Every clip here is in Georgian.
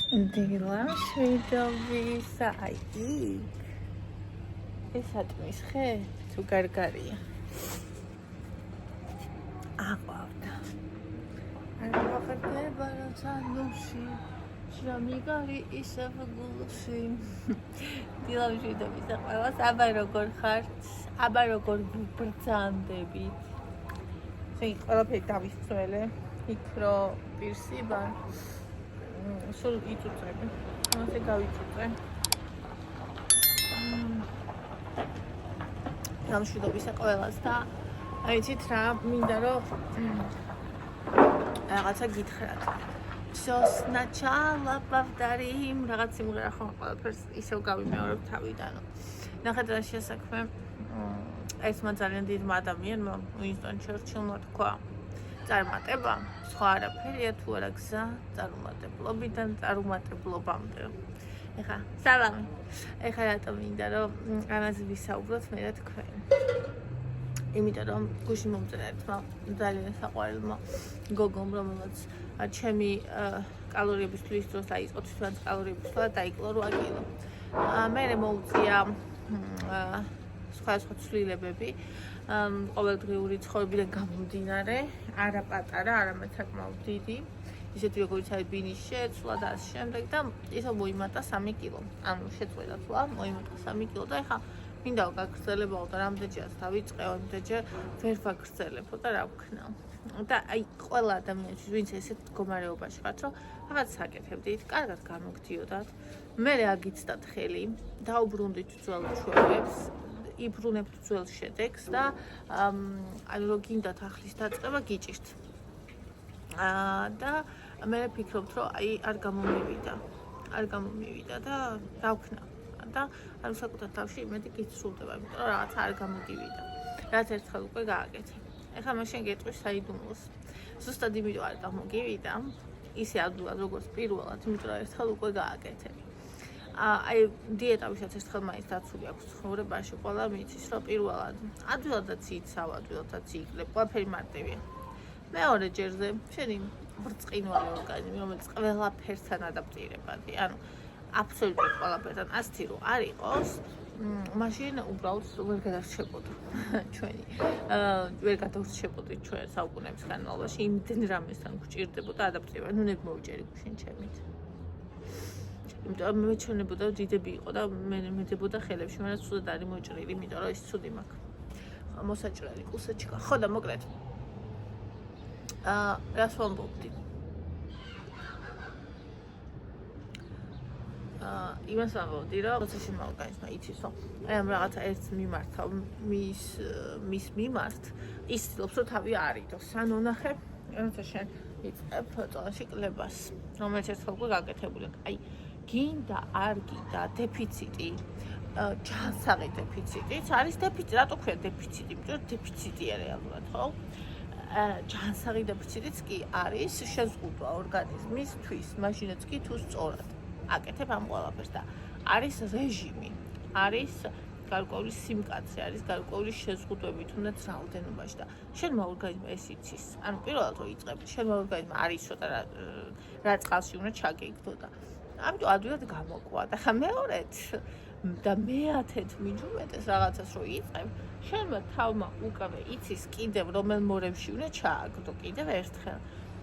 დილა შვიდობისა, აი ეს ატმის ხე თუ გარგარია აყვავდა არ მოხერხდება როცა ნუში შრომიგარი ისევ გულში დილა შვიდობისა ყველას აბა როგორ ხართ აბა როგორ ბრძანდებით შენ ყველაფერი დავისწველე იქ რო პირსი ვარ სულ იწუწები, ასე გავიწუწე. გამშვიდობისა ყველას და აიცით რა, მინდა რომ რაღაცა გითხრათ. Всё сначала повторим, რაღაც სიმღერა ხომ ყველაფერს ისევ გავიმეორებ თავიდან. ნახეთ რა შესაქმე ერთმა ძალიან დიდმა ადამიანმა, უინსტონ ჩერჩილმა თქვა წარმატება სხვა არაფერია თუ არა გზა წარუმატებლობიდან წარუმატებლობამდე. ეხა სალამი. ეხა რატომ მინდა რომ ამაზე ვისაუბროთ მე და თქვენ. იმიტომ რომ გუშინ მომწერა ერთმა ძალიან საყვარელმა გოგომ რომელსაც ჩემი კალორიების თვლის დროს დაიწყო თვითონ კალორიების თვლა დაიკლო 8 კილო. მე მოუწია სხვა ცვლილებები ყოველდღიური ცხოვრებიდან გამომდინარე, არა პატარა, არამედ საკმაოდ დიდი, ისეთი როგორიც არის ბინის შეცვლა და ამ შემდეგ და ისევ მოიმატა 3 კილო. ანუ შეწყვეტა თვლა, მოიმატა 3 კილო და ეხა მინდა გაგრძელებაო და რამდენჯერაც დავიწყეო, რამდენჯერ ვერ ვაგრძელებო და რა ვქნა. და აი ყველა ადამიანს ვინც ესეთ მდგომარეობაში ხართ, რომ რაღაც საკეთებდით, კარგად გამოგდიოდათ, მე აგიცდათ ხელი, დაუბრუნდით ძველ ჩვევებს იბრუნებთ ძველ შედეგს და ანუ რო გინდათ ახლის დაწყება გიჭირთ. და მე ვფიქრობთ რომ აი არ გამომივიდა და დავქნა. და ანუ საკუთარ თავში იმედი გიცრულდება, იმიტომ რომ რაღაც არ გამოგივიდა. რაც ერთხელ უკვე გააკეთე. ეხლა მაშინ გეტყვი საიდუმლოს. ზუსტად იმიტომ არ გამოგივიდა, ისე ადვილად როგორც პირველად, იმიტომ რომ ერთხელ უკვე გააკეთე. აი დიეტა ვისაც ერთხელ მაინც დაცული აქვს ცხოვრებაში, ყველა მიცის რომ პირველად ადვილადაც იცავ, ადვილადაც იკლებ, ყველაფერი მარტივია. მეორე ჯერზე შენი ბრწყინვალე ორგანიზმი, რომელიც ყველაფერთან ადაპტირებადი, ანუ აბსოლუტურად ყველაფერთან ასეთი რო არ იყოს, მაშინ უბრალოდ ვერ გადარჩებოდა ჩვენი ვერ გადარჩებოდი ჩვენ საუკუნეების განმავლობაში იმდენ რამესთან გვჭირდებოდა ადაპტირება, ნუ ნებ მოვიჭერი გუშინ ჩემით. იმიტომ მე ჩვენებოდა დიდები იყო და მე მედებოდა ხელებში, მაგრამ ცუდად არის მოჭრილი, იმიტომ რომ ის ცუდი მაქვს. მოსაჭრელი კუსაჩკა. ხო და მოკლედ. რას ვამბობდი? იმას ვამბობდი, რომ როცა შენ ორგანიზმმა იცის, რომ აი ამ რაღაცა ერთს მიმართავ, მის მიმართ, ის ცდილობს რომ თავი არიდოს. ანუ ნახე, როცა შენ იწყებ წონაში კლებას, რომელიც ერთხელ უკვე გაკეთებული აქვს. აი გინდა არ გინდა დეფიციტი ჯანსაღი დეფიციტიც არის დეფიციტი რატო ქვია დეფიციტი იმიტომ რომ დეფიციტია რეალურად ხო ჯანსაღი დეფიციტიც კი არის შეზღუდვა ორგანიზმისთვის მაშინაც კი თუ სწორად აკეთებ ამ ყველაფერს და არის რეჟიმი არის გარკვეული სიმკაცე არის გარკვეული შეზღუდვები თუნდაც რაოდენობაში და შენმა ორგანიზმმა ეს იცის ანუ პირველად რო იწყებ შენმა ორგანიზმმა არის ცოტა რა წყალში უნდა ჩაგეიგდო და ამიტომ ადვილად გამოყვა და ხა მეორედ და მეათეთ მიჯუმეტეს რაღაცას რო იწყებ შენმა თავმა უკავე იცის კიდევ რომელ მორევში უნდა ჩააგდო კიდევ ერთხელ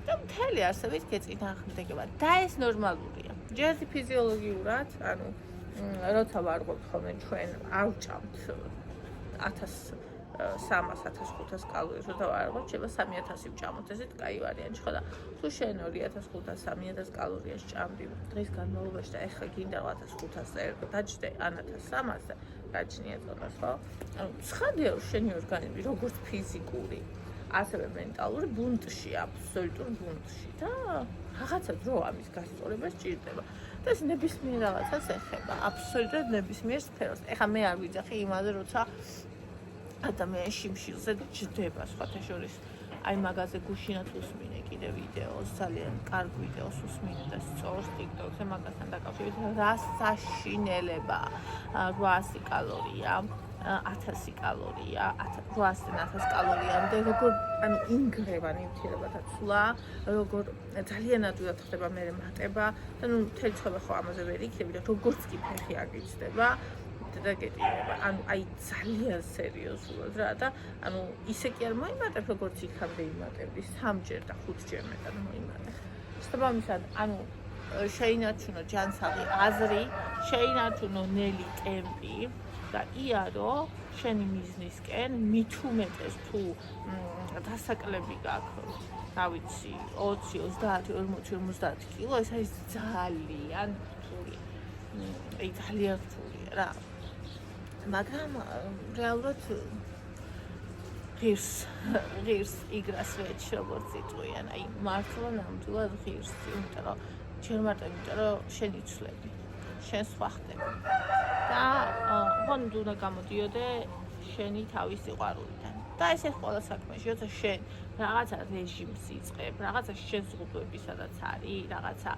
და მთელი არსებით გეწინააღმდეგება და ეს ნორმალურია ჯერ ფიზიოლოგიურად ანუ როცა ვარღვევთ ხოლმე ჩვენ ავჭამთ 1300-1500 კალორიებს რო დავარღვევთ შეიძლება 3000 ვჭამოთ ესეთ კაი ვარიანტი ხო და თუ შენ 2500-3000 კალორიას ჭამდი დღის განმავლობაში და ეხლა გინდა 1500-ზე ერგო დაჭდე ან 1300-ზე გაჩნია წოდას ხო ანუ ცხადია რომ შენი ორგანიზმი როგორც ფიზიკური ასევე მენტალური ბუნტში აბსოლუტურ ბუნტში და რაღაცა დრო ამის გასწორებას ჭირდება და ეს ნებისმიერ რაღაცას ეხება აბსოლუტურად ნებისმიერ სფეროს ეხლა მე არ ვიძახი იმაზე როცა ადამიანი შიმშილზე ჯდება სხვათა შორის აი მაგაზე გუშინაც უსმინე კიდე ვიდეოს ძალიან კარგ ვიდეოს უსმინე და სწორს TikTok-ზე მაგასთან დაკავშირებით რა საშინელება 800 კალორია 1000 კალორია, 800-1000 კალორიამდე, როგორ ანუ ინგრევა ნივთიერებათა ცვლა, როგორ ძალიან ადვილად ხდება მე მატება და ნუ მთელი ცხოვრება ხო ამაზე ვერ იქნები და როგორც კი ფეხი აგიჩნდება და გეტირება, ანუ აი ძალიან სერიოზულად რა და ანუ ისე კი არ მოიმატებ, როგორც იქამდე იმატებდი, 3ჯერ და 5ჯერ მეტად მოიმატებ. შესაბამისად, ანუ შეინარჩუნო ჯანსაღი აზრი, შეინარჩუნო ნელი ტემპი და იარო შენი მიზნისკენ, მით უმეტეს თუ დასაკლები გაქვს, რა ვიცი, 20, 30, 40, 50 კილო, ეს არის ძალიან რთული. აი ძალიან რთულია რა. მაგრამ რეალურად ღირს იგრას ვეჭ როგორც იწვიან, აი მართლა ნამდვილად ღირს, იმიტომ რომ ჯერ მარტო იმიტომ რომ შენ იცვლები, შენ სხვა ხდები და ხონდ უნდა გამოდიოდე შენი თავის სიყვარულიდან და ეს ყველა საქმეში, როცა შენ რაღაცა რეჟიმს იწყებ, რაღაცა შეზღუდვები სადაც არის, რაღაცა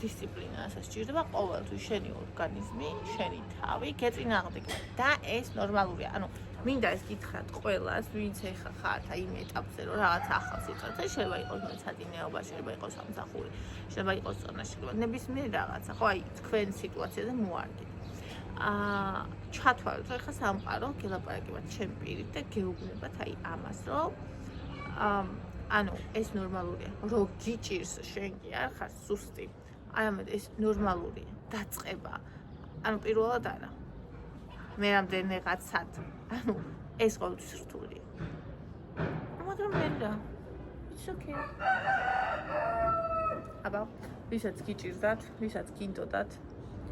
დისციპლინასაც სჭირდება ყოველთვის შენი ორგანიზმი, შენი თავი გეწინააღმდეგება და ეს ნორმალურია. ანუ მინდა ეს გითხრათ ყველას, ვინც ეხა ხართ აი იმ ეტაპზე, რომ რაღაც ახალს იწყებთ, შეიძლება იყოს მეცადინეობა, შეიძლება იყოს სამსახური, შეიძლება იყოს წონაშიგება, ნებისმიერი რაღაცა, ხო აი თქვენ სიტუაციაზე მოარგეთ. ჩათვალეთ, რომ ეხა სამყარო გელაპარაკებათ ჩემ პირით და გეუბნებათ აი ამას, რომ ანუ ეს ნორმალურია, რომ გიჭირს შენ კი არ ხარ სუსტი. არამედ ეს ნორმალურია, დაწყება. ანუ პირველად არა. მე რამდენიღაცად. ანუ ეს ყოველთვის რთულია. მაგრამ მე რა. It's okay. აბა, ვისაც გიჭირდათ, ვისაც გინდოდათ,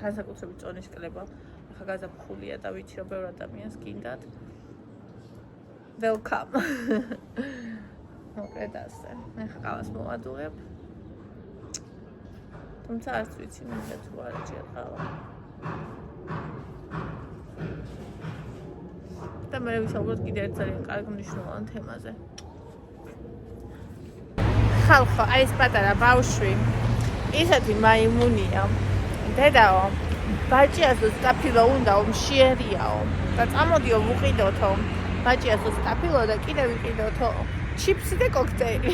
განსაკუთრებით წონის კლება, ახლა გაზაფხულია და ვიცი რომ ბევრ ადამიანს გინდათ. Welcome. მოკლედ ასე. მე ხალხს მოვადუღებ. თუმცა არც ვიცი მინდა თუ არა ჯერხალა. და მე ვისაუბროთ კიდევ ერთ ძალიან კარგ მნიშვნელოვან თემაზე. ხალხო, აი ეს პატარა ბავშვი ისეთი მაიმუნია. დედაო, ბაჭიასო სტაფილო უნდაო, მშიერიაო და წამოდიო ვუყიდოთო. ბაჭიასო სტაფილო და კიდევ ვიყიდოთო. ჩიპსი და კოქტეილი.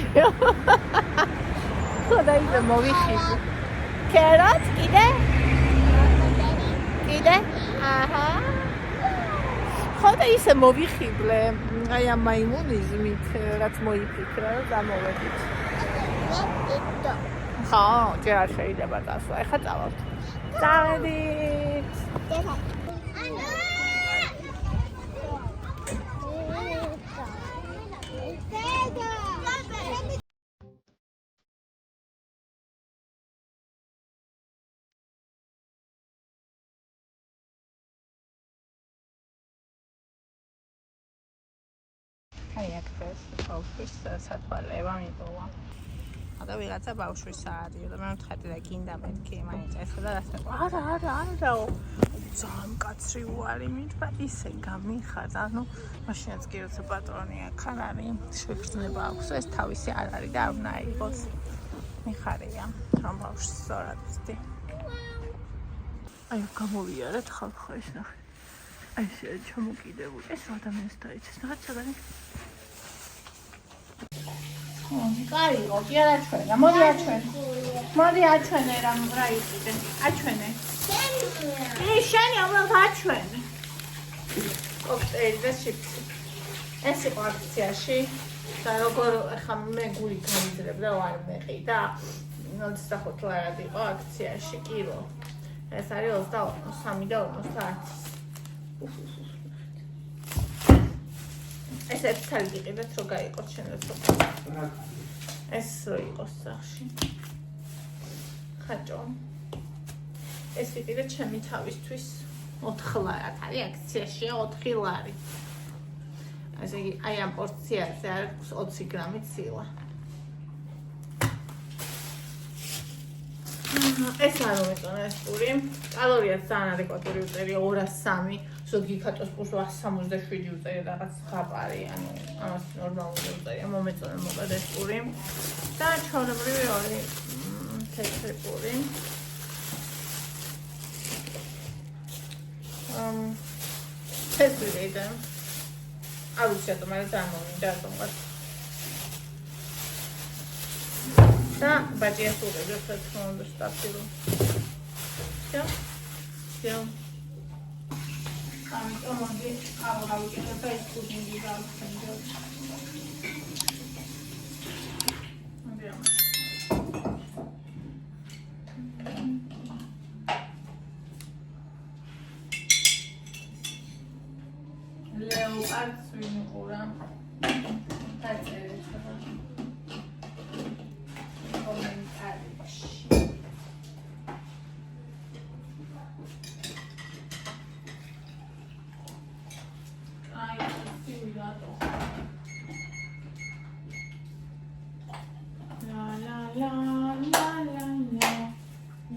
ხოდა ისე მოვიხიბი. კეროთ კიდე? კიდე? აჰა. ხოდა ისე მოვიხიბლე. აი ამ მაიმუნიზმით, რაც მოიფიქრა, რომ გამოვედით. ხო, ჯერ არ შეიძლება წასვლა. ეხლა წავალთ. წავედით. აი აქ ბავშვის სათვალევა მიყოლა. და ვიღაცა ბავშვის საადიო და მე ვთქვი და გინდა მეთქი მაინც ეს და რას არა ძალიან კაცრი უარი მითხრა ისე გამიხარდა ანუ მაშინაც კი როცა პატრონი აქ არ არის შეგრძნება აქვს ეს თავისი არ არის და არ უნდა იყოს მიხარია რომ ბავშვს სწორად ვწდი აი გამოვიარეთ ხალხო ეს ნახე აი ეს ჩამოკიდებული ეს ადამიანს დაიცეს რაღაც სადანი კარგო, კი არა ჩვენა. მოდი აჩვენე რა იყიდე. აჩვენე. შენი უბრალოდ აჩვენე. კოქტეილი და ჩიპსი. ეს იყო აქციაში და როგორ ახლა მე გული გამიძრებ და ვარ მეყი და 25 ლარად იყო აქციაში კილო. ეს არის 23 და 50. ეს ერთად იყიდეთ რომ გაიყოთ შენაც ეს რო იყოს სახში ხაჭო ეს იყიდეთ ჩემი თავისთვის 4 ლარად არის აქციაში 4 ლარი ასე იგი აი ამ პორციაზე არის 20 გრამი ცილა ეს არ მომეწონა ეს პური კალორიაც ძალიან ადეკვატური უწერია 203 ზოგი ქატოს პურს 167 უწერია რაღაც ხაპარი ანუ ამას ნორმალური უწერია მომეწონა მოკლედ ეს პური და ჩვეულებრივი ორი თეთრი პური ეს ვიდეო. არ ვიცი რატომ არ დამოვიდა რატომღაც. და ბაჭია სულები რა თქმა უნდა სტაფილო. Всё. ამიტომ მოდი ავღავიკეთებ და ეს კუდინგი გავხსენებ. Leopard swinura. დაწერეთ რა. კომენტარებში. აი, სიულატო. La la la la la la.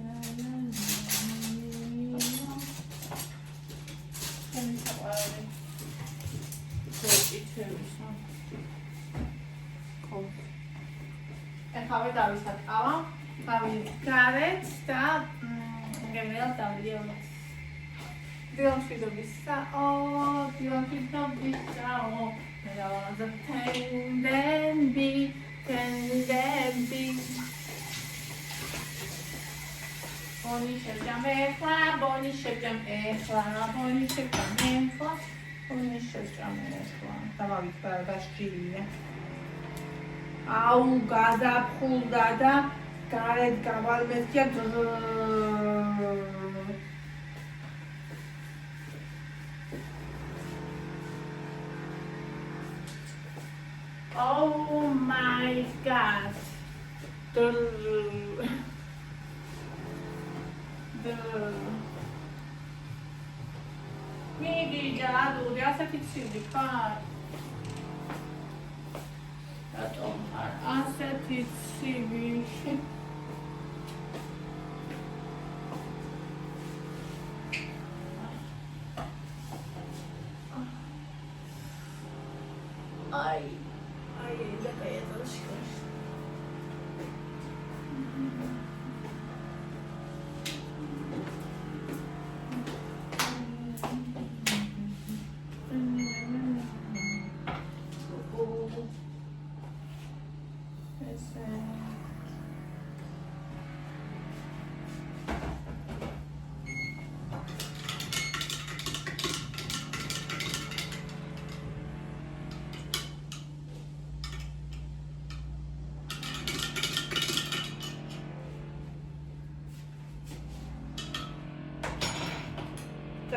La la la. ეხავე დავისაკავა, გავიგარეთ და გემელა დავიელოთ. დილამშვიდობისაო, დილამშვიდობისაო, მე დავაზა თენდენბი, თენდენბი. ბონი შევჭამ ეხლა, ბონი შევჭამ ეხლა, ბონი შევჭამ ეხლა. Buni შევჭამ ეხლა. დავავიქრა გაშკილია. აუ, გადაფხულდა და გარეთ გავალმესია. Oh my god. მიდი ჯადური, ასეთი ცივი ხარ? რატომ ხარ ასეთი ცივი? აი, და გაიაზროს შეხს.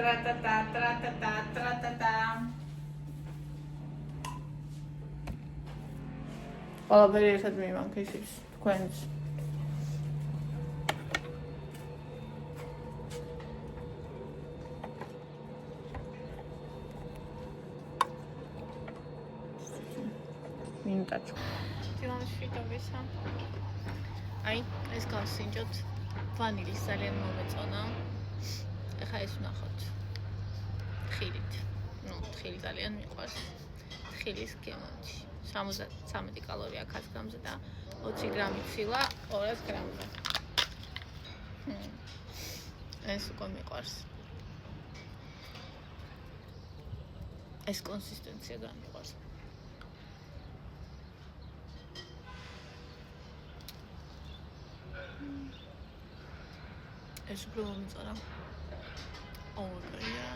Tra-ta-ta. ყველაფერი ერთად მივანქისებს თქვენს. მინუტაჩო. დილამშვიდობისა. აი, ეს გავსინჯოთ. ვანილის ძალიან მომეწონა. ეხლა ეს ვნახოთ. თხილით. თხილი ძალიან მიყვარს. თხილის გემონში. 73 კალორია 100 გრამზე და 20 გრამი ცილა 200 გრამზე. ეს უკვე მიყვარს. ეს კონსისტენცია განმიყვარს. ეს უფრო მომწონა. ორია.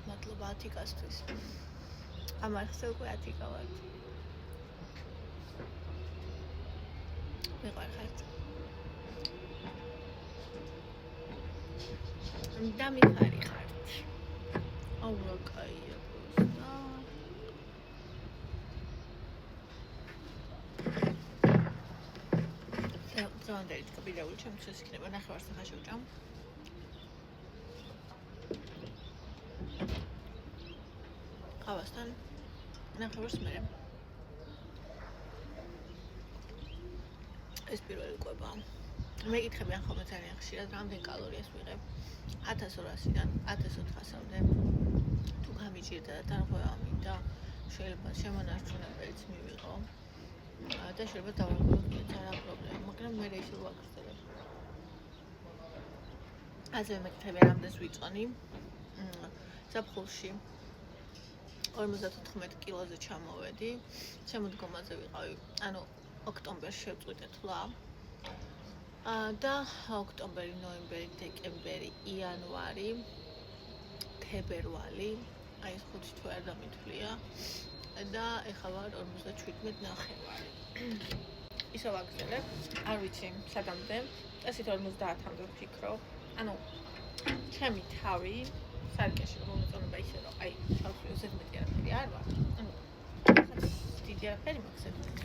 მადლობა ათიკასთვის. ამარხზე უკვე ათიკავად. მიყარხართ. და მიხარი ხართ. აუ რა კაია პროსტა. ზანდელი კაბილეული ჩემთვის ეს იქნება ნახევარს ახლა შევჭამ. ყავასთან ნახევარს მერე. ეს პირველი კვება. მეკითხებიან ხოლმე ძალიან ხშირად რამდენ კალორიას მიღებ. 1200-დან 1400-მდე. თუ გამიჭირდა და თანხმობა მინდა, შეიძლება შემონარჩუნებელიც მივიღო. და შეიძლება დავაგროვოთ, არა პრობლემა, მაგრამ მე ისე ვაგრძელებ. ასევე მეკითხები რამდენს ვიწონი. ზაფხულში 54 კილოზე ჩამოვედი. შემოდგომაზე ვიყავი, ანუ ოქტომბერში შევწყვიტე თვლა. და ოქტომბერი, ნოემბერი, დეკემბერი, იანვარი, თებერვალი, აი ეს 5 თვე არ დამითვლია და ეხლა ვარ 57.5. ისევ აგრძელებ, არ ვიცი სადამდე, წესით 50-მდე ვფიქრობ. ანუ ჩემი თავი სარკეში მომეწონება ისე რომ აი ჩავწვიო ზედმეტი არაფერი არ ვარ. ანუ დიდი არაფერი მაქვს ზედმეტი.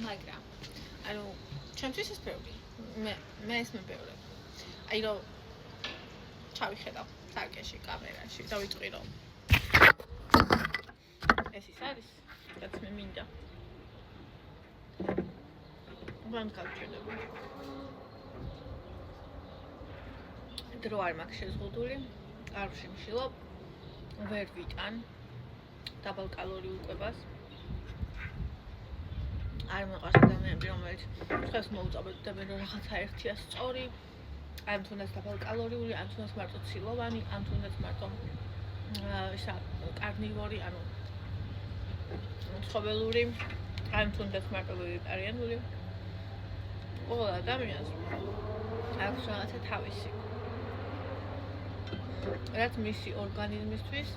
მაგრამ ანუ ჩემთვის ეს ბევრი. მე ეს მეբევრებ. აი რომ ჩავიხედავ სარკეში კამერაში და ვიტყვი რომ ეს ის არის, რაც მე მინდა. ვან გავჩერდები. დრო არ მაქვს შეზღუდული, არ ვშიმშილობ, ვერ ვიტან დაბალ კალორიულ კვებას. არ მეყვარს ადამიანები, რომელიც ხეს მოუწოდებენ რომ რაღაცა ერთია სწორი, ან თუნდაც დაბალ კალორიული, ან თუნდაც მარტო ცილოვანი, ან თუნდაც მარტო ისა კარნივორი, ანუ ცხოველური, ან თუნდაც მარტო ვეგეტარიანული. ყველა ადამიანს აქვს რაღაცა თავისი. რაც მისი ორგანიზმისთვის,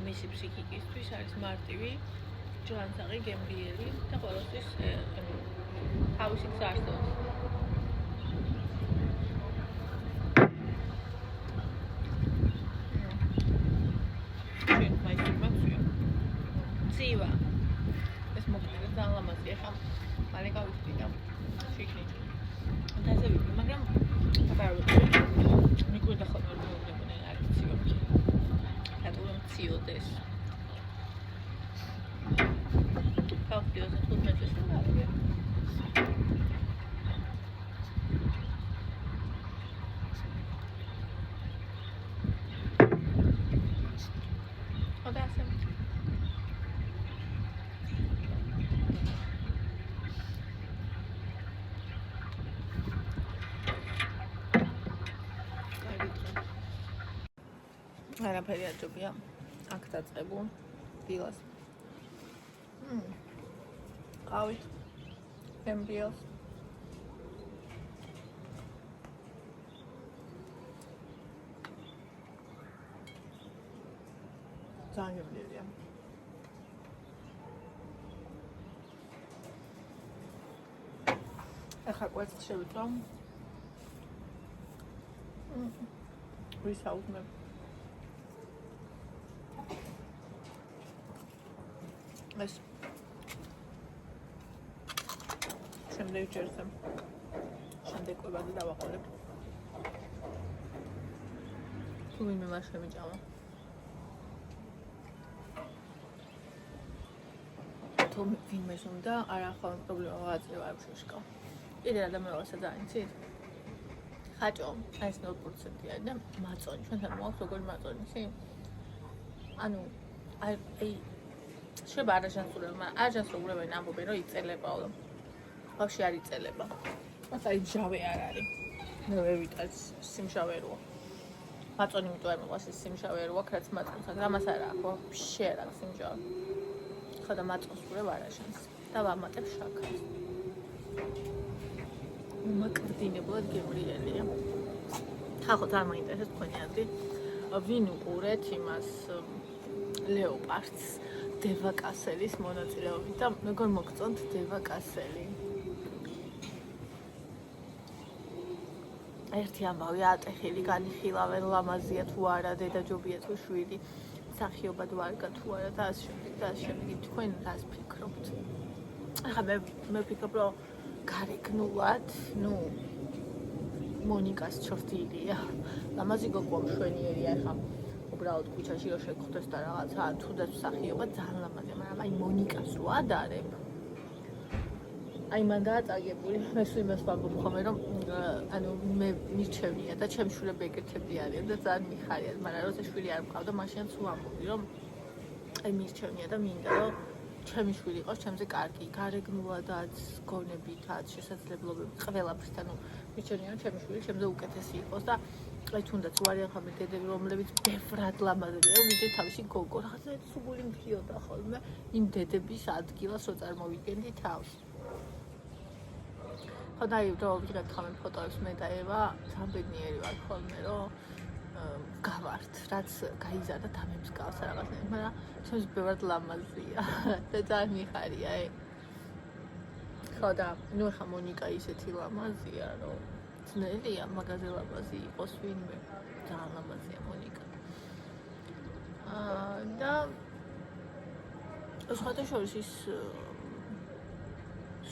მისი ფსიქიკისთვის არის მარტივი, ჯანსაღი, გემრიელი და ყველასთვის თავისი გზა არსებობს. ცივა. ეს მოკლედ ძალიან ლამაზია, ხა მალე გავიხდი და შიქნით. და ესე ვიყო, მაგრამ მიგვიდა ხოლმე რომ მეუბნებოდნენ არის ცივა. რატომ მციოდეს? გავხდი 25 წელს და გავიგე. ხოდა ასე არაფერი არ ჯობია აქ დაწყებულ დილას. ყავით ემბრიოს ძალიან გემრიელია. ახლა კვერცხს შევიწვა. ვისაუბრებ. ეს შემდეგ ჯერზე შემდეგ კვებაზე დავაყოლებ. თუ ვინმე მას შემიჭამა. თუ ვინმეს უნდა არა ხო პრობლემა ვაძლევ არ შეშკავ. კიდე ადამიანებსაც ძალიან ცით. ხაჭო ეს 0%-ია და მაწონი ჩვენთან მოაქვს როგორი მაწონი ისი? ანუ აი შეიძლება არაჟანსურებენ ამბობენ რომ იწელებაო. ბავშვი არ იწელება. მას აი მჟავე არ არის. მე ვერ ვიტყვის სიმჟავეროა. მაწონი იმიტომ არ მეყვარს ის სიმჟავე რო აქვს რაც მაწონს აქვს. ამას არა აქვს, ვაფშე არ აქვს სიმჟავე. ხოდა მაწონს ვურევ არაჟანს და ვამატებ შაქარს. მაკრდინებულად გემრიელია. ხახო თან მაინტერესებს თქვენი აზრი. ვინ უყურეთ იმას ლეოპარდს დევა კასელის მონაწილეობით და როგორ მოგწონთ დევა კასელი? ერთი ამბავი ატეხილი განიხილავენ ლამაზია თუ არა, დედაჯობია თუ შვილი, მსახიობად ვარგა თუ არა და ასე შემდეგ. თქვენ რას ფიქრობთ? ახლა მე ვფიქრობ რომ გარეგნულად, მონიკას ჩორტილია. ლამაზი გოგო მშვენიერია ახლა. უბრალოდ ქუჩაში რო შეგხვდეს და რაღაცა თუნდაც მსახიობა ძალიან ლამაზია, მაგრამ აი მონიკას რო ადარებ. აი მან დააწაგებული, მე სულ იმას ვამბობ ხოლმე რომ ანუ მე მირჩევნია და ჩემი შვილები ეგეთები არიან და ძალიან მიხარია, მაგრამ როცა შვილი არ მყავდა, მაშინაც ვამბობი რომ აი მირჩევნია და მინდა რომ ჩემი შვილი იყოს ჩემზე კარგი, გარეგნულადაც, გონებითაც, შესაძლებლობებით, ყველაფრით. ანუ მირჩევნია რომ ჩემი შვილი ჩემზე უკეთესი იყოს და აი თუნდაც უარი ახამე დედები, რომლებიც ბევრად ლამაზებია, რომ ვიძე თავისი გოგო, რაღაცა სულ მფრიოდა ხოლმე იმ დედების ადგილას რო წარმოვიდგენდი თავს. ხო და აი რო ვიღებ ხამე ფოტოებს მე და ევა, სამბედნიერი ვარ ხოლმე რომ გავართ, რაც გაიზარდა დამემსგავს რაღაცნაირად, მაგრამ ჩემს ბევრად ლამაზია და ძალიან მიხარია. ხო და ნუ ხა მონიკა ისეთი ლამაზია, რომ ძნელია მაგაზე ლამაზი იყოს ვინმე. ძალიან ლამაზია მონიკა. და სხვადასხვა ის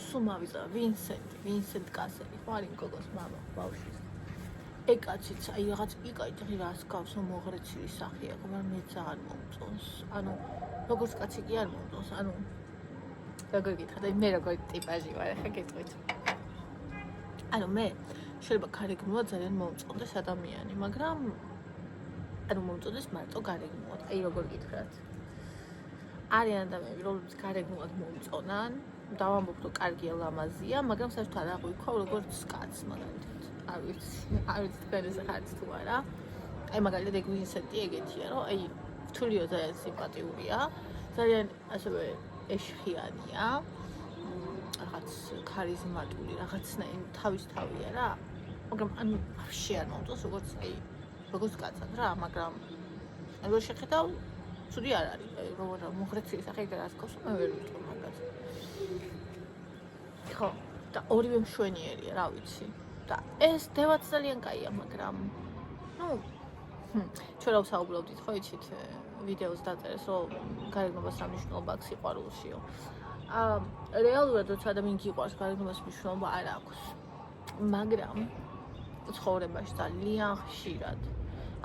სუმავიზა ვინსენტ კასელი, ხო არის გოგოს მამა, ბავშვის. ეკაციც, აი რაღაც იკაი რას გავს მოღრეცილი სახე აქვს, მაგრამ მე ძალიან მომწონს. ანუ როგორც კაცი კი არ მომწონს, ანუ როგორ გითხრათ, აი მე როგორი ტიპაჟი ვარ, ახლა გეტყვით. ანუ მე შეიძლება გარეგნულად ძალიან მომწონდეს ადამიანი, მაგრამ ანუ მომწონდეს მარტო გარეგნულად. აი როგორ გითხრათ. არიან ადამიანები, რომლებიც გარეგნულად მომწონან, დავამბობ რომ კარგია, ლამაზია, მაგრამ საერთოდ არ აღვიქვა როგორც კაცს მაგალითად. არ ვიცი თქვენს ხართ თუ არა. აი მაგალითად ეგ ვინსენტი ეგეთია, რომ აი თულიო ძალიან სიმპათიურია, ძალიან ასევე ეშხიანია, რაღაც ქარიზმატული, რაღაცნაირი თავისთავია რა. მაგრამ ანუ ვაფშე არ მომწონს როგორც კაცად რა, მაგრამ როგორ შეხედავ, ცუდი არ არის, როგორ მოღრეცილი სახე და რას გავს, მე ვერ ვიტყვი მაგას. ხო, და ორივე მშვენიერია, რა ვიცი. და ეს დევაც ძალიან კაია, მაგრამ ნუ ჩვენ რა ვსაუბრობდით, ხო იცით, ვიდეოს დაწერეს, რომ გარეგნობას სამნიშნულობა აქვს სიყვარულშიო. რეალურად როცა ადამიანი გიყვარს, გარეგნობას მნიშვნელობა არ აქვს. მაგრამ ცხოვრებაში ძალიან ხშირად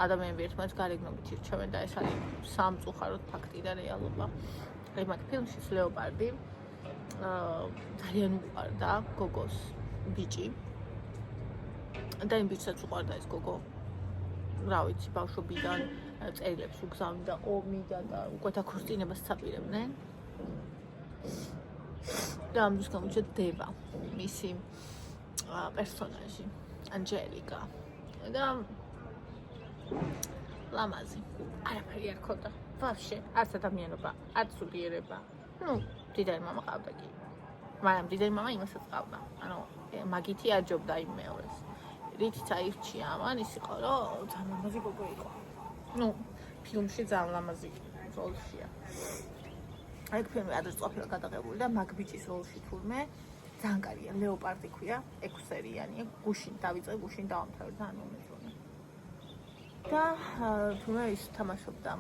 ადამიანები ერთმანეთს გარეგნობით ირჩევენ და ეს არის სამწუხაროდ ფაქტი და რეალობა. აი მაგ ფილმში ლეოპარდი ძალიან უყვარდა გოგოს ბიჭი. და იმ ბიჭსაც უყვარდა ეს გოგო. რა ვიცი, ბავშვობიდან წერილებს უგზავნიდა ომიდან და უკვე დაქორწინებას ცაპირებდნენ. და ამის გამოჩნდა დევა, მისი პერსონაჟი, ანჯელიკა. და ლამაზი. არაფერი არ ქონდა. ვაფშე, არც ადამიანობა, არც სულიერება. ნუ, დიდარი მამა ყავდა კი. მაგრამ დიდარი მამა იმასაც ყავდა. ანუ მაგითი აჯობდა იმ მეორეს. რითიც აირჩია ამან ის იყო, რომ ძალიან ლამაზი გოგო იყო. ნუ, ფილმში ძალიან ლამაზი როლშია. აი ფილმი ადრე ყოფილა გადაღებული და მაგ ბიჭის როლში თურმე ძალიან კარგია, ლეოპარდი ქვია, 6 სერიანია, გუშინ დავიწყე, გუშინ დავამთავრე, ძალიან მომეწონა. და თურმე ის თამაშობდა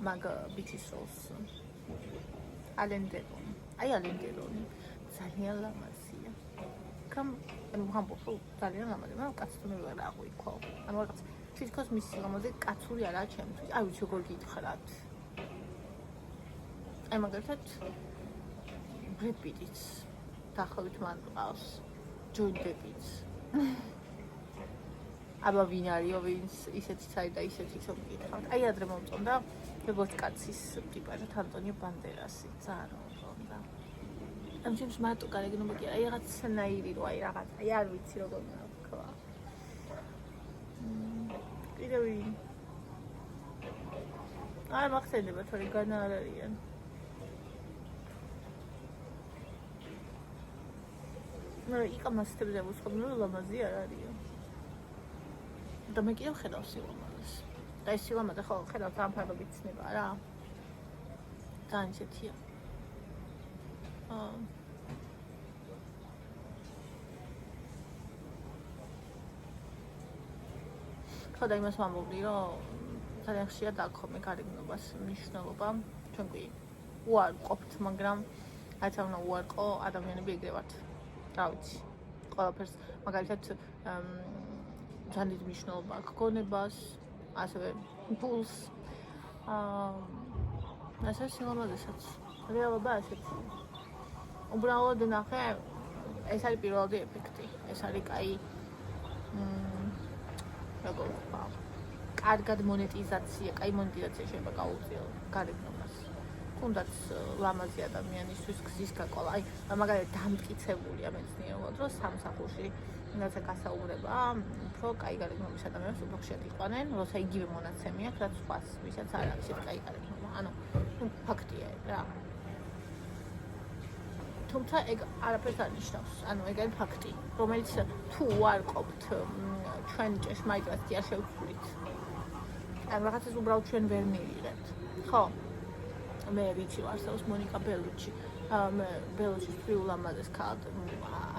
მაგ ბიჭის როლს. ალენ დელონი. აი ალენ დელონი ძალიან ლამაზია. ანუ ვამბობ, რომ ძალიან ლამაზია, მაგრამ კაცს თუ ვერ აღვიქვა. ანუ რაღაც თითქოს მისი ლამაზი კაცური არაა ჩემთვის. აი ვიცი როგორ გითხრათ. აი მაგალითად ბრედ პიტიც დაახლოებით მან ყავს, ჯონ დებიც. აბა ვინ არისო, ვინც ისეთი საი და ისეთი რომ გითხავთ. აი ადრე მომწონდა როგორც კაცის ტიპაჟად ანტონიო ბანდერასი, ძალიან მომწონდა. ამ ჩემს მარტო გარეგნობა კი არა, აი რაღაცნაირი რო აი რაღაც, აი არ ვიცი როგორ ვთქვა. კიდევ ვინ? არ მახსენდება, თორე განა არ არიან. მე იკამასთებზე ვუსხობ, რომ ლამაზი არ არისო. და მე კიდევ ხედავ სილამაზეს. და ეს სილამაზე ხო ხედავ სამფარდობით ცნება რა. ძალიან ისეთია. ხო და იმას ვამბობდი, რომ ძალიან ხშირად აქვს მე გარეგნობას მნიშვნელობა. ჩვენ კი უარყოფთ, მაგრამ რაც არ უნდა უარყო, ადამიანები ეგრე ვართ. რა ვიცი, ყველაფერს მაგალითად ძალიან დიდი მნიშვნელობა აქვს გონებას, ასევე პულს. ასე სილამაზესაც. რეალობა ასეთია. უბრალოდ ნახე, ეს არის პირველადი ეფექტი. ეს არის კაი კარგად მონეტიზაცია, კაი მონეტიზაცია შეიძლება გაუწიო გარეგნობას. თუნდაც ლამაზი ადამიანისთვის გზის გაკვალა. აი, მაგალითად დამტკიცებულია მეცნიერულად, რომ სამსახურში ვინაცა გასაუბრება, უფრო კაი გარეგნობის ადამიანებს უფრო ხშირად იყვანენ, როცა იგივე მონაცემი აქვს, რაც სხვას, ვისაც არ აქვს კაი გარეგნობა. ანუ ფაქტია რა. თუმცა ეგ არაფერს არ ნიშნავს. ანუ ეგ არის ფაქტი, რომელიც თუ არ ყოფთ ჩვენ ჭეშმარიტად კი არ შევცვლით. ან რაღაცას უბრალოდ ჩვენ ვერ მივიღებთ. ხო? მე ვიცი არსებობს მონიკა ბელუჩი. მე ბელუჩის თვი ულამაზეს ქალად.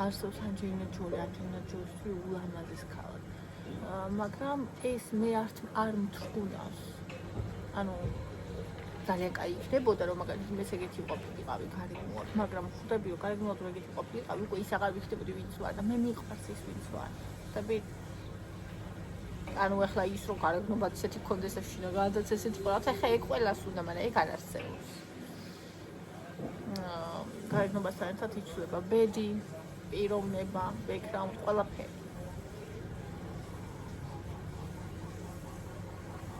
არსებობს ანჯელინა ჯოლის თვი ულამაზეს ქალად. მაგრამ ეს მე არ მთხოვნავს. ანუ ძალიან კაი ხდებოდა რომ მაგალითად მეც ეგეთი ყოფილიყავი გარეგნულად, მაგრამ ხვდები რომ გარეგნულად რომ ეგეთი ყოფილიყავი, უკვე ის აღარ ვიხდებოდი ვინც ვარ და მე მიყვარს ის ვინც ვარ. ხვდები? ანუ ახლა ის რომ გარეგნობა ისეთი კონდეს ეშინა, გადაც ესეთი ყველაფერს ახლა ეგ ყველას უნდა, მაგრამ ეგ არ არსებობს. გარეგნობასთან ერთად იცვლება ბედი, პიროვნება, ბექგრაუნდი, ყველაფერი.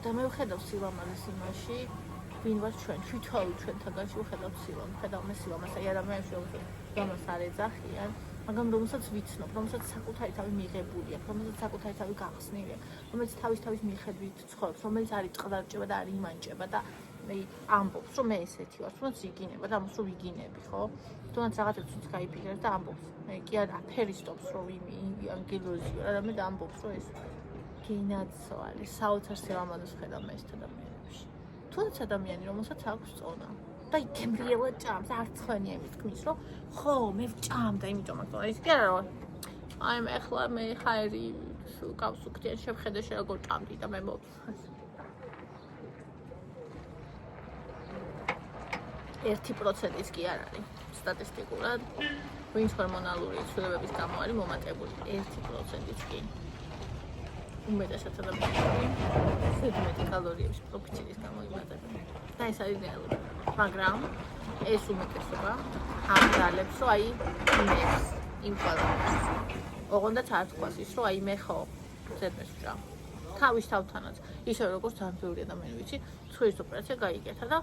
და მე ვხედავ სილამაზეს იმაში, ვინ ვარ ჩვენ, თვითონ ჩვენთაგანში ვხედავ სილამაზს, ვხედავ მე სილამაზს, აი ადამიანს რომელსაც არ ეძახიან, მაგრამ რომელსაც ვიცნობ, რომელსაც საკუთარი თავი მიღებული აქვს, რომელსაც საკუთარი თავი გახსნილი აქვს, რომელიც თავის მიხედვით ცხოვრობს, რომელიც არ იწყდარჭება და არ იმანჭება და მე ამბობს, რომ მე ესეთი ვარ, თუნდაც იგინება და ამას რომ ვიგინები, ხო? თუნდაც რაღაცებს ვიც გაიფიქრებს და ამბობს. მე კი არ აფერისტობს, რომ ანგელოზია, არამედ ამბობს, რომ ეს გენაცვალე, საოცარ სილამაზეს ხედავ მე ეს ადამიანებში. თუნდაც ადამიანი, რომელსაც აქვს წონა. და გემრიელად ჭამს, არც ხვენია იმის თქმის, რომ ხო, მე ვჭამ და იმიტომ აქ ის კი არა. აი მე ახლა მე ხაერი გავს უკთიან შევხედე როგორ ჭამდი და მე მოვხას. 1%-იც კი არ არის სტატისტიკურად, ვინც ჰორმონალური ცვლილებების გამო არის მომატებული, 1%-იც კი. უმეტესად ადამიანები 17 კალორიების პროფიცილის გამო იმატებენ. და ეს არის რეალური. მაგრამ ეს უმეტესობა ამძალებს, რომ აი იმებს, იმ ყველაფერს. ოღონდაც არ თქვას ის, რომ აი მე ხო ზედმეს ვჭამ. თავის თავთანაც, ისე როგორც ძალიან ბევრი ადამიანი ვიცი, ცხვირის ოპერაცია გაიგეთა და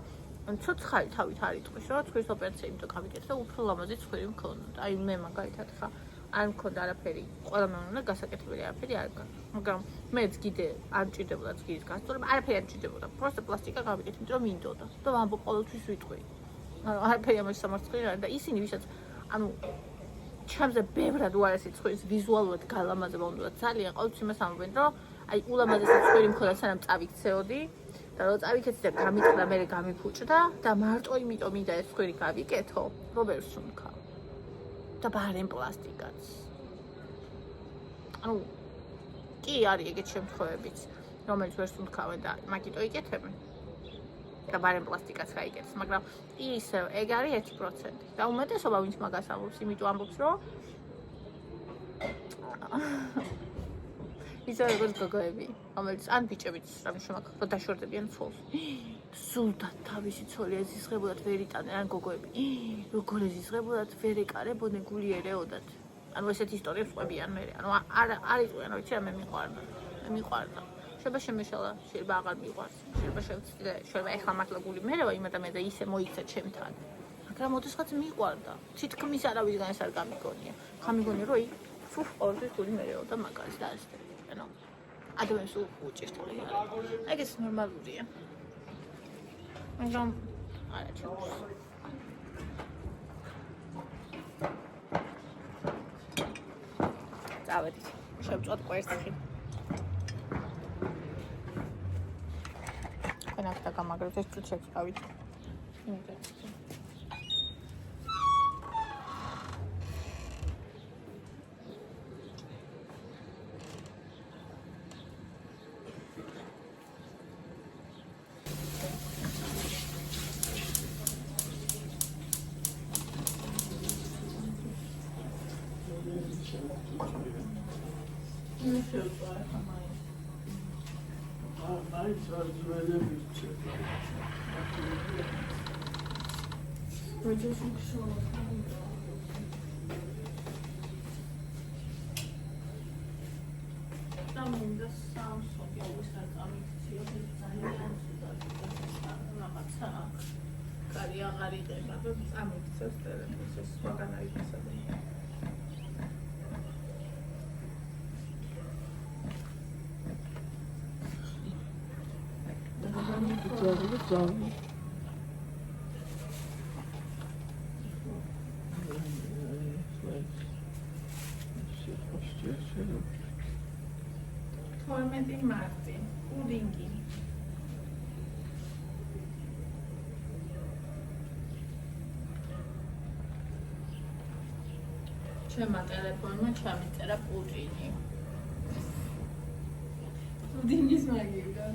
ცოცხალი თავით არ იტყვის, რომ ცხვირის ოპერაცია იმიტომ გავიკეთე და უფრო ლამაზი ცხვირი მქონდა. აი მე მაგალითად ხა არ მქონდა არაფერი, ყველანაირად გასაკეთებელი არაფერი არ გაქვს. მაგრამ მეც კიდე არ მჭირდებოდა ცხვირის გასწორება, არაფერი არ მჭირდებოდა. просто პლასტიკა გავიკეთე, იმიტომ რომ მინდოდა. და ვამბობ ყოველთვის ვიტყვი. ანუ არაფერი ამაში სამართლი არ არის და ისინი ვისაც ანუ ჩემზე ბევრად უარესი ცხვირის ვიზუალურად გალამაზება უნდა ძალიან ყოველთვის იმას ამბობენ, რომ აი ულამაზესი ცხვირი მქონდა სანამ წავიქცეოდი. და რო წავიქეცი და გამიწდა მე გამიფუჭდა და მარტო იმიტომ მინდა ეს ცხვირი გავიკეთო, რომ ვერ სუნქავ. და ბარემ პლასტიკაც. ანუ კი არის ეგეთ შემთხვევებიც, რომელიც ვერ სუნთქავენ და მაგიტო იკეთებენ. და ბარემ პლასტიკაც გაიკეთეს, მაგრამ ისევ ეგ არის 1%. და უმეტესობა ვინც მაგას ამბობს, იმიტომ ამბობს, რომ ისე როგორც გოგოები, რომელიც ან ბიჭებიც რამე შემაქ დაშორდებიან ცოლს. სულთან თავისი ცოლი ეზიზღებოდათ ვერ იტანენ ან გოგოები. როგორ ეზიზღებოდათ ვერ ეკარებოდნენ გული ერეოდათ. ანუ ესეთ ისტორიებს ყვებიან მე. ანუ არ იყვიან, ვიცი რა მე მიყვარდა. მე მიყვარდა. შეიძლება შემეშალა, შეიძლება აღარ მიყვარს. შეიძლება შევწდე, შეიძლება ეხლა მართლა გული მერევა იმ ადამიანს და ისე მოიქცა ჩემთან. მაგრამ ოდესღაც მიყვარდა. თითქმის არავისგანს არ გამიგონია. გამიგონია რომ ფუფ ყოველთვის გული მერეოდა მაგას და ასე. ანუ ადამიანს უჭირთული არის. ეგ ეს ნორმალურია. მაგრამ არა ჩემს. წავედით. შევწვათ კვერცხი. თქვენ აქ დაგამაგრეთ ეს წუთი შევწავით. კარი აღარ იღება და წამიქცევს ტელეფონს ეს სხვაგან აიფასებენ. თორმეტი მარტი, პუდინგი. ჩემმა ტელეფონმა ჩამიწერა პუდინი. პუდინის მაგივრა.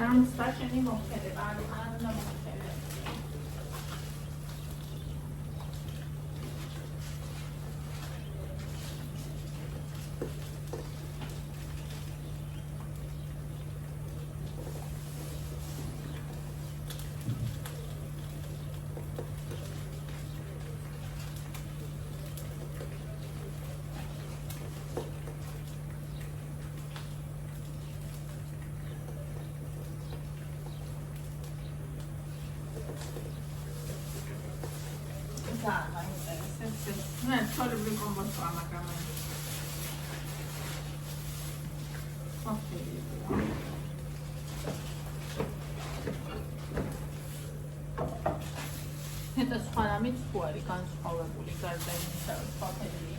Tam stačení mochedy, ale na mochedy. Ναι, τώρα βρήκω όμως πάμε καμία. Όχι. Это სხვანამით თუ არის განსხვავებული გარდა იმისა, რომ სხვა ფერია.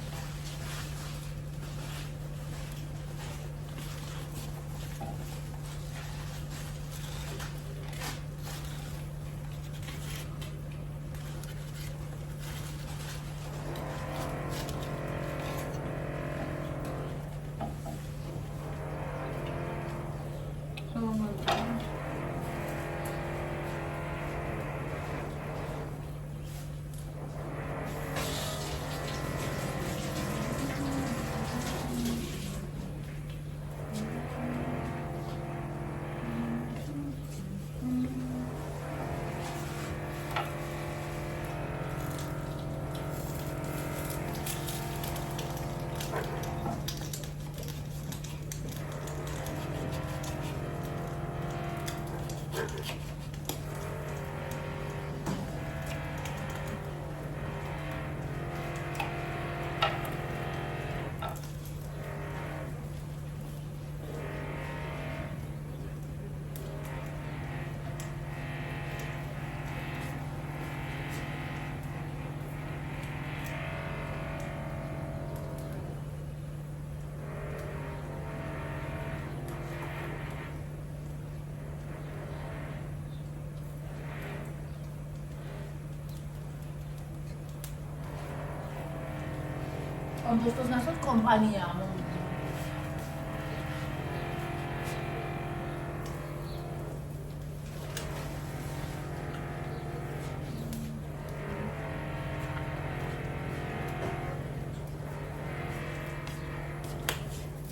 კომპოსტოს ნაცვლად კომპანიაა მომდიო.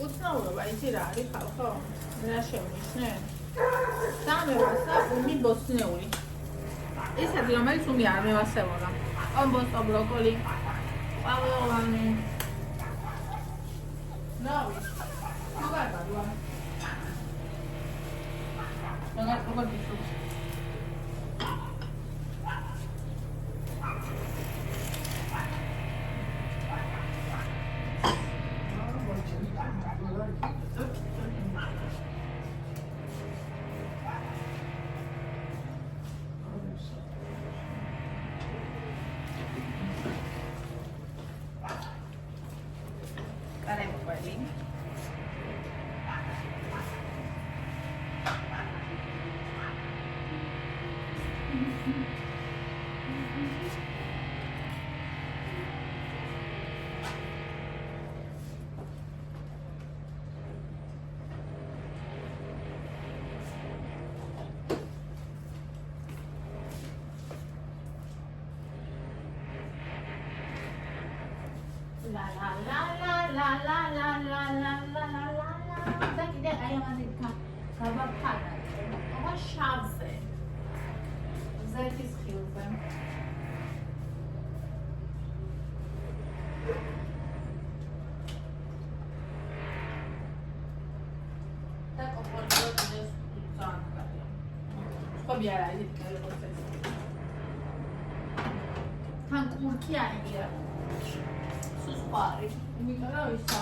უცნაურობა იცი რა არის ხალხო? რა შეუნიშნე? სამევასა უმი ბოსნეული. ისეთი რომელიც უმი არ მევასებოდა. კომპოსტო ბროკოლი, პავლოვანი. რავი. მაგარია. როგორ გიწევს? La la la la la la la la la la la la. და კიდე აი ამაზე გავაფარა. აღარ შავზე. ზეთის ხილზე. და კომპორტოს ძანკარია. ხობი არა ის კალეკოსეს. თან კურკი აიღია. სუსპარი. იმიტომ რომ ისა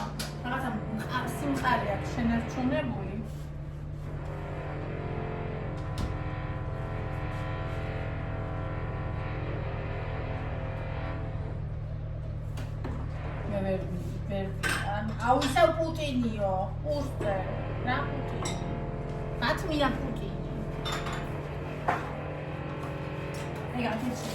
რაღაცა სიმყარე აქვს შენარჩუნებული. აუ ისა პუტინიო, უსტე, რა პუტინი? მათმია პუტინი. ეგ ათეცი.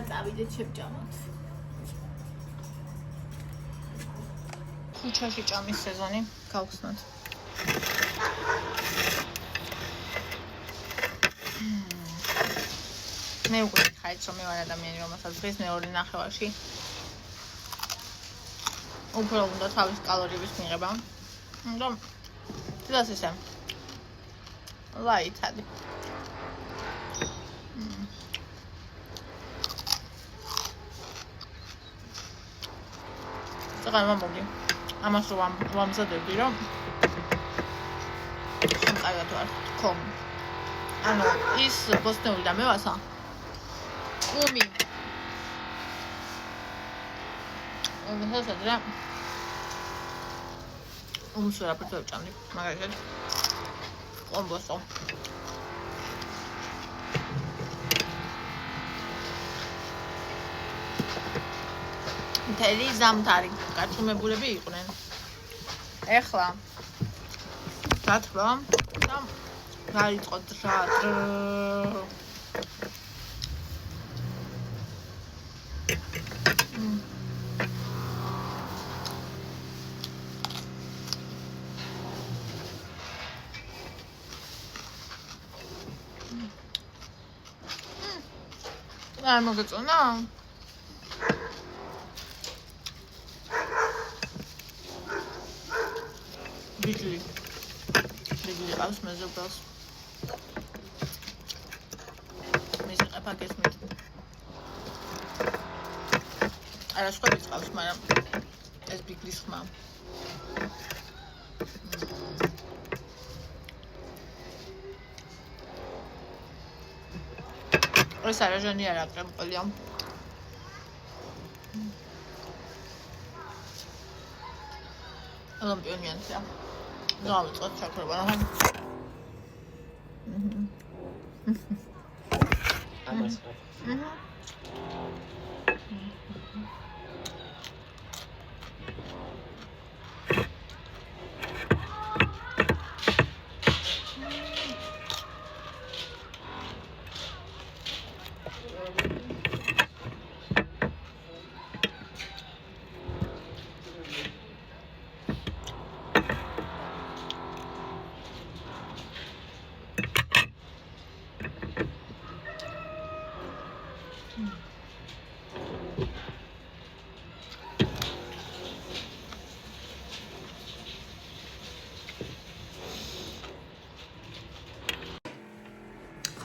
წავიდეთ შევჭამოთ. ქუჩაში ჭამის სეზონი გავხსნათ. მე უკვე ხაით რომ მე ვარ ადამიანი რომელსაც დღის მეორე ნახევარში უფრო უნდა თავის კალორიების მიღება. რომ დღეს ისე ლაითად. წაღარ მომოგი. ამას რომ ვამზადები რომ კარგად ვარ. ხომ. ანუ ის ბოსნეული და მევასა. უმი. შესაძლოა. უმსურა პროტო ჭამდი. მაგალითად. კომბოსო. მთელი ზამთარი გაწუმებულები იყვნენ. ეხლა გათბა და გაიწყო დრა. არ მოგეწონა? ბიჭი ყავს მეზობელს. მისიყება გესმით. არა სხვა ყავს, მაგრამ ეს ბიგლის ხმა. ეს არაჟანი არ აკრემყოლია. ლამპიონიანია. დავიწყოთ ჩაქრება რა. ამას.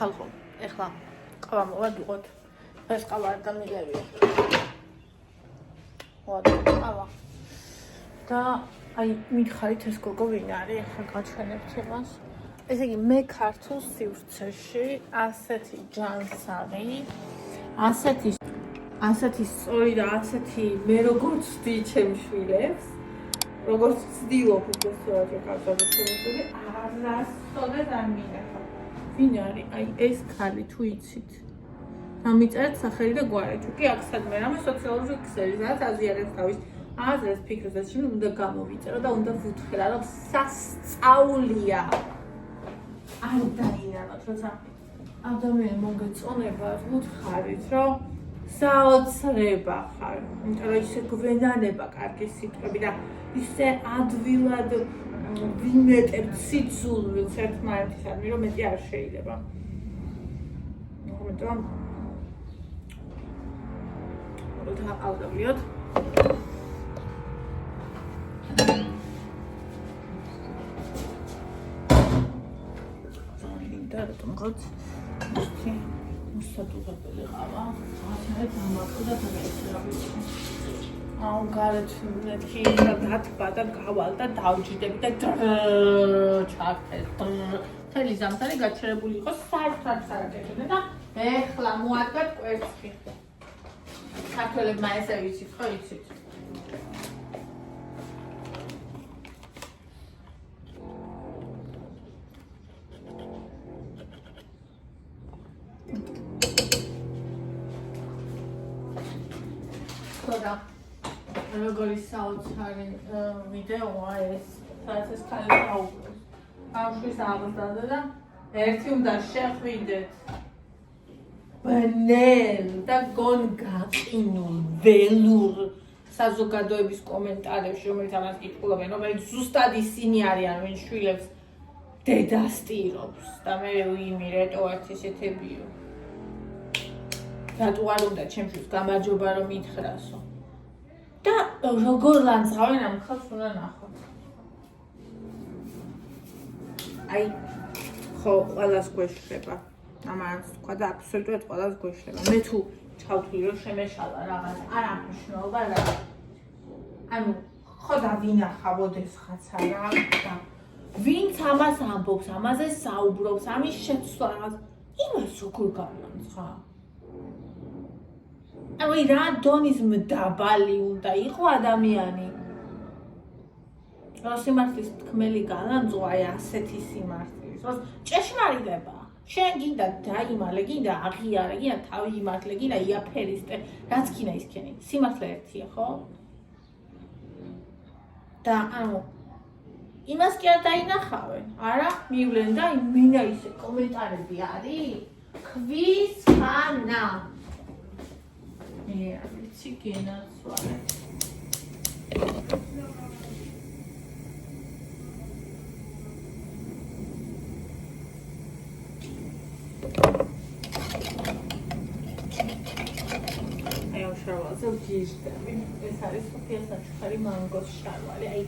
ხალხო, ეხლა ყავა მოვაგიყოთ. ეს ყავა არ დამიგებია. ყავა. და აი მითხარით ეს გოგო ვინ არის? ეხლა გაჩვენებთ იმას. ესე იგი მე ქართულ სივრცეში ასეთი ჯანსაღი, ასეთი სწორი და ასეთი მე როგორც ვდი ჩემ შვილებს, როგორც ვცდილობ უბრალოდ აკავშირო შემოწმები, არასოდეს არ მინახავ. ვინ არის? აი ეს ქალი თუ იცით. ამიწერეთ სახელი და გვარი. თუ კი აქ სადმე რამე სოციალური ქსელი, სადაც აზიარებს თავის აზრს, ფიქრს და შენ უნდა გამოვიწერო და უნდა ვუთხრა, რომ სასწაულია. არ დაინანოთ, როცა ადამიანი მოგეწონება, ვუთხარით, რომ საოცრება ხარ. იმიტომ რომ ისე გვენანება კარგი სიტყვები და ისე ადვილად ვიმეტებთ სიძულვილს ერთმანეთისადმი, რომ მეტი არ შეიძლება. ამიტომ და ავდავლიოთ. და რატომ გოთ ისე მოსატუღებელი ყავა. ახლა დამაყდა და დაიწყებია. აუ გარეთ მეთქი და დათბა და გავალ და დავჯიდები და ჩაფეს. თელი ზამთარი გაჩერებული იყო საერთოდ არაკეთებდა და ეხლა მოადგათ კვერცხი. საქართველებმა ესე ვიცით, ხო იცით? ხოდა როგორი საოცარი ვიდეოა ეს, სადაც ეს ქალი დაუბრუნდა. ბავშვის აღზრდა და ერთი უნდა შეხვიდეთ. ბნელ და გონგაყინულ ველურ საზოგადოების კომენტარებში, რომელიც ამას კითხულობენ, რომელიც ზუსტად ისინი არიან, ვინ შვილებს დედასტირობს და მე ვიმი რეტო არც ესეთებიო. რატო არ უნდა ჩემთვის გამარჯობა რომ მითხრასო. და როგორ ლანძღავენ ამ ხალხს უნდა ნახოთ. აი ხო ყველას გვეშლება. ამას თქვა და აბსოლუტურად ყველას გვეშლება. მე თუ ჩავთვლი რომ შემეშალა რაღაც არ ამნიშნულობა რა. ანუ ხო დავინახავ ოდესღაც რა და ვინც ამას ამბობს, ამაზე საუბრობს, ამის შეცვლა რაღაც იმას როგორ განაცხა. ანუ რა დონის მდაბალი უნდა იყო ადამიანი. რა სიმართლის თქმელი განაძღვა აი ასეთი სიმართლის. რა ჭეშმარიტება. შენ გინდა დაიმალე, გინდა აღიარე, გინდა თავი იმართლე, გინდა იაფერისტე, რაც გინდა ისქენი. სიმართლე ერთია, ხო? და ანუ იმას კი არ დაინახავენ. არა, მივლენ და მინდა ისე კომენტარები არის. ქვის ხანა. ვიცი გენაცვალე. აი ამ შარვალზე ვგიჟდები. ეს არის სოფიას აჩხარი მანგოს შარვალი. აი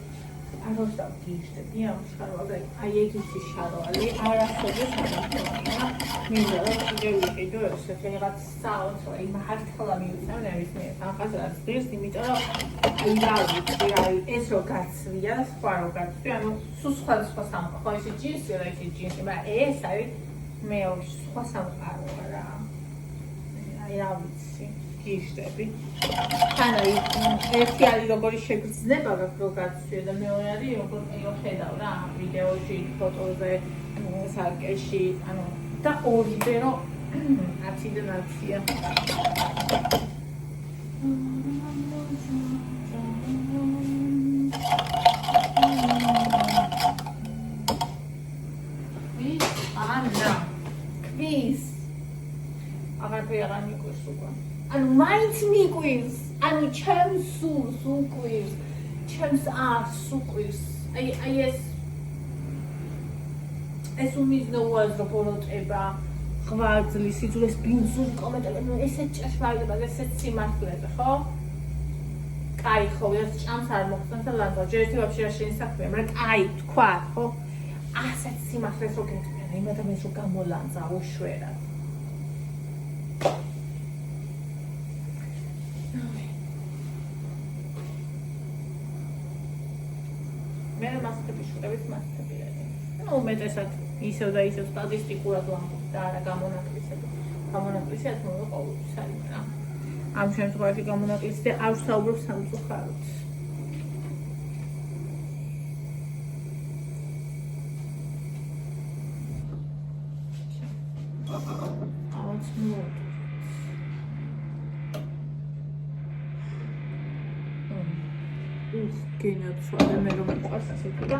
აროსდა ვგიჟდები ამ შარვალზე. აი ეგეთი შარვალი არასოდეს არ ახლა. მინდა რომ კიდევ ვიყიდო ესეთი რაღაც საოცარი მართლა მივიცავ ნებისმიერ ახალგაზრდას დღეს, იმიტომ რომ აი რა ვიცი, აი ეს რო გაცვია, სხვა რო გაცვია, ანუ სულ სხვა სამყარო. ხო ეს ჯინსი, მაგრამ ეს სხვა სამყაროა რა. რა ვიცი, გიშტები. თან აი ერთი არის როგორი შეგრძნება გაქვს რო გაცვიო და მეორე არის როგორ ხედავ რა ვიდეოში, ფოტოზე, სარკეში, ანუ და ორივე რომ 10-დან 10-ია. აღარ მიყვირს უკვე. ანუ მაინც მიყვირს. ანუ ჩემს სულს უყვირს. ჩემს არს უყვირს. აი ეს უმიზნო უაზრო ბოროტება, ღვაწლის, სიძულეს ბინძური კომენტარები, ესეც ჭეშმარიტება, ესეც სიმართლეზე, ხო? კაი ხო, ეს ჭამს არ მოხსენს და ლანძა, ჯერ ერთი ვაფშე არ შეინსახებია, მაგრამ კაი თქვა, ხო? ასეც სიმართლეს რო გეტყვიან, იმ ადამიანს რო გამოლანძა უშვერად. მე მასკები შურებით მასკები არის. ну უმეტესად ისევ და ისევ სტატისტიკურად ვამბობ და არა გამონაკლისები. გამონაკლისად მოვა ყოველთვის არის რა. ამ შემთხვევაში გამონაკლისი არ ვსაუბრობ სამწუხაროდ. გენაცვა და მე რომ მიყვარს ასეთი და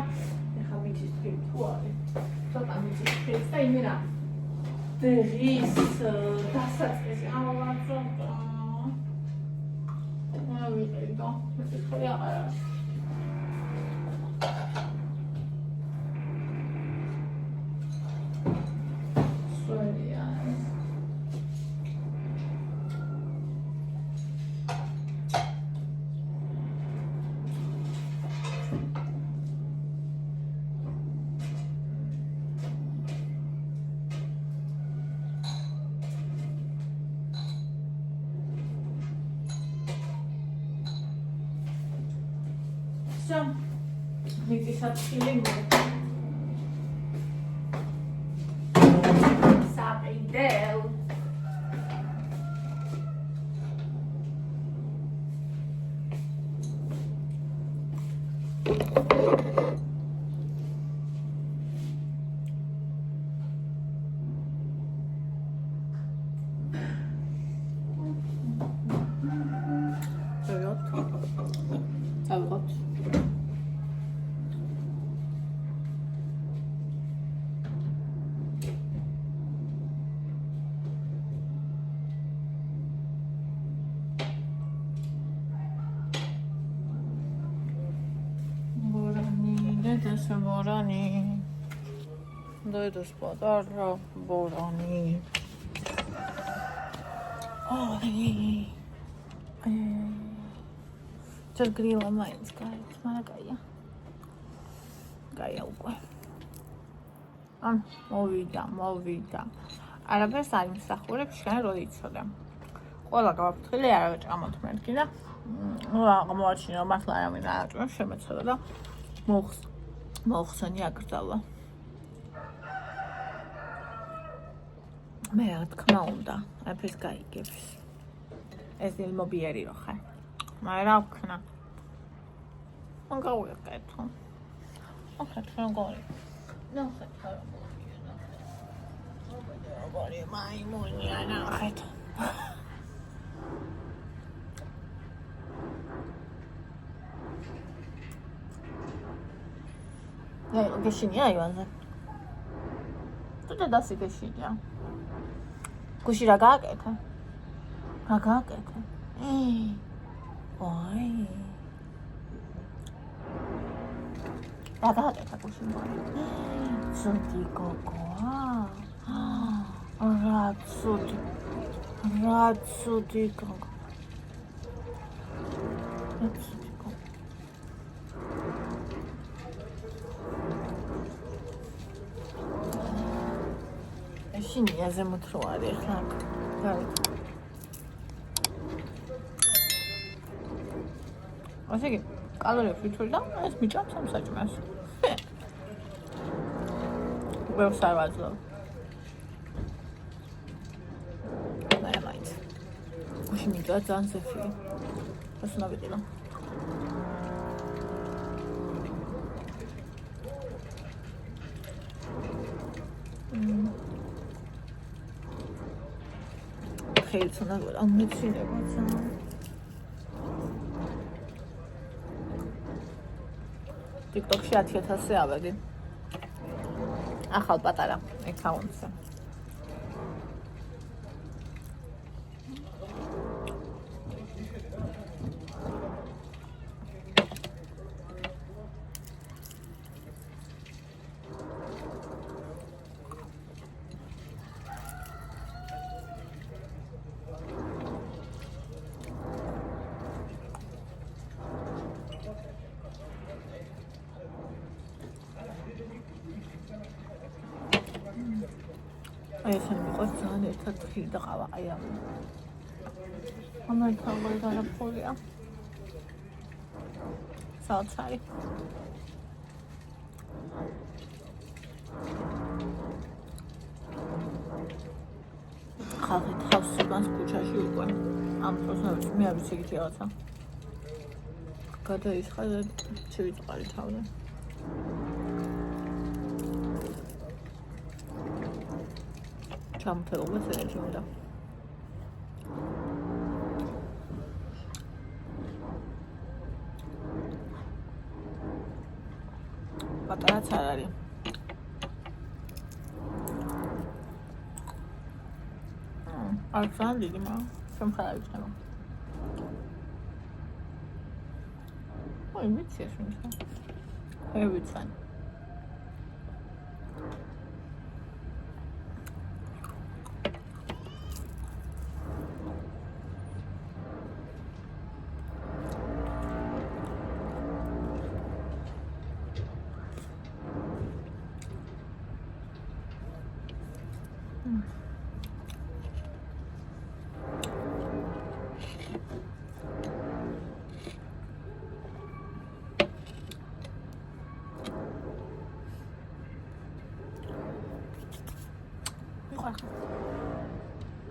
ეხლა მიწის თვით თუ არის ცოტა მიწის თვით და იმე რა დღის დასაწყისი ავაცოტა ვიყიდო მე ხელი აღარ არის მიწისაც ხილინგო საპიდელ ავიღოთ Borani, doidos podarra Borani. Ai, cel grila mains, guys, mana gaia. Gaia უკვე. მოვიდა. არაფერს არ იმსახურებ, შენ რო იცოდე. ყველა გავაფრთხილე, არა ჭამოთმეთკი და აღმოაჩინე რომ მართლა არავინ არ აჭმევს, შემეცოდა და მოხსენი აკრძალა. მე რა თქმა უნდა, აფეს გაიგებს. ეს ილმობიერი რო ხარ. მაგრამ რა ვქნა? მან გავუეკეთო. ახლა როგორი? ნახეთ რა როგორი მაიმუნია ნახეთ. გეშინია ივანზე. თუ დასი გეშინია. გუში რა გააკეთე? რა გააკეთე? ой. რა გააკეთე გუში მოი? ცუდი გოგოა. რა ცუდი გოგო. შინია ზემოთ რო არის ახლა გავიქ. ასე იგი კალორიებს ვიწვევ და ეს მიჭამს ამ საჭმელს. ვერ სარვაძლო. მაინც. მაშინ მინდა ძალიან ზეფილი. ეს უნდა ვიყიდო. ხელს უნდა ამეცინება ძალიან. TikTok-ში 10,000 ავედი. ახალ პატარა აკაუნტზე. ეს მიყვარს ძალიან ერთად ხილი და ყავა აი ამ. ამან თავი განაფოლია. საოცარი. ხალხი თავს იბანს ქუჩაში უკვე. ამ პროცესში მე არ ვიცი იგი რაღაცა. გადაისხა და შევიწყალი თავზე. ჩამოთელობას ელეჯი უნდა. პატარაც არ არის. არ ძალიან დიდი, მაგრამ შემხარავი ხდება. ой, ვიცი ეს ვინცდა. აი ვიცან.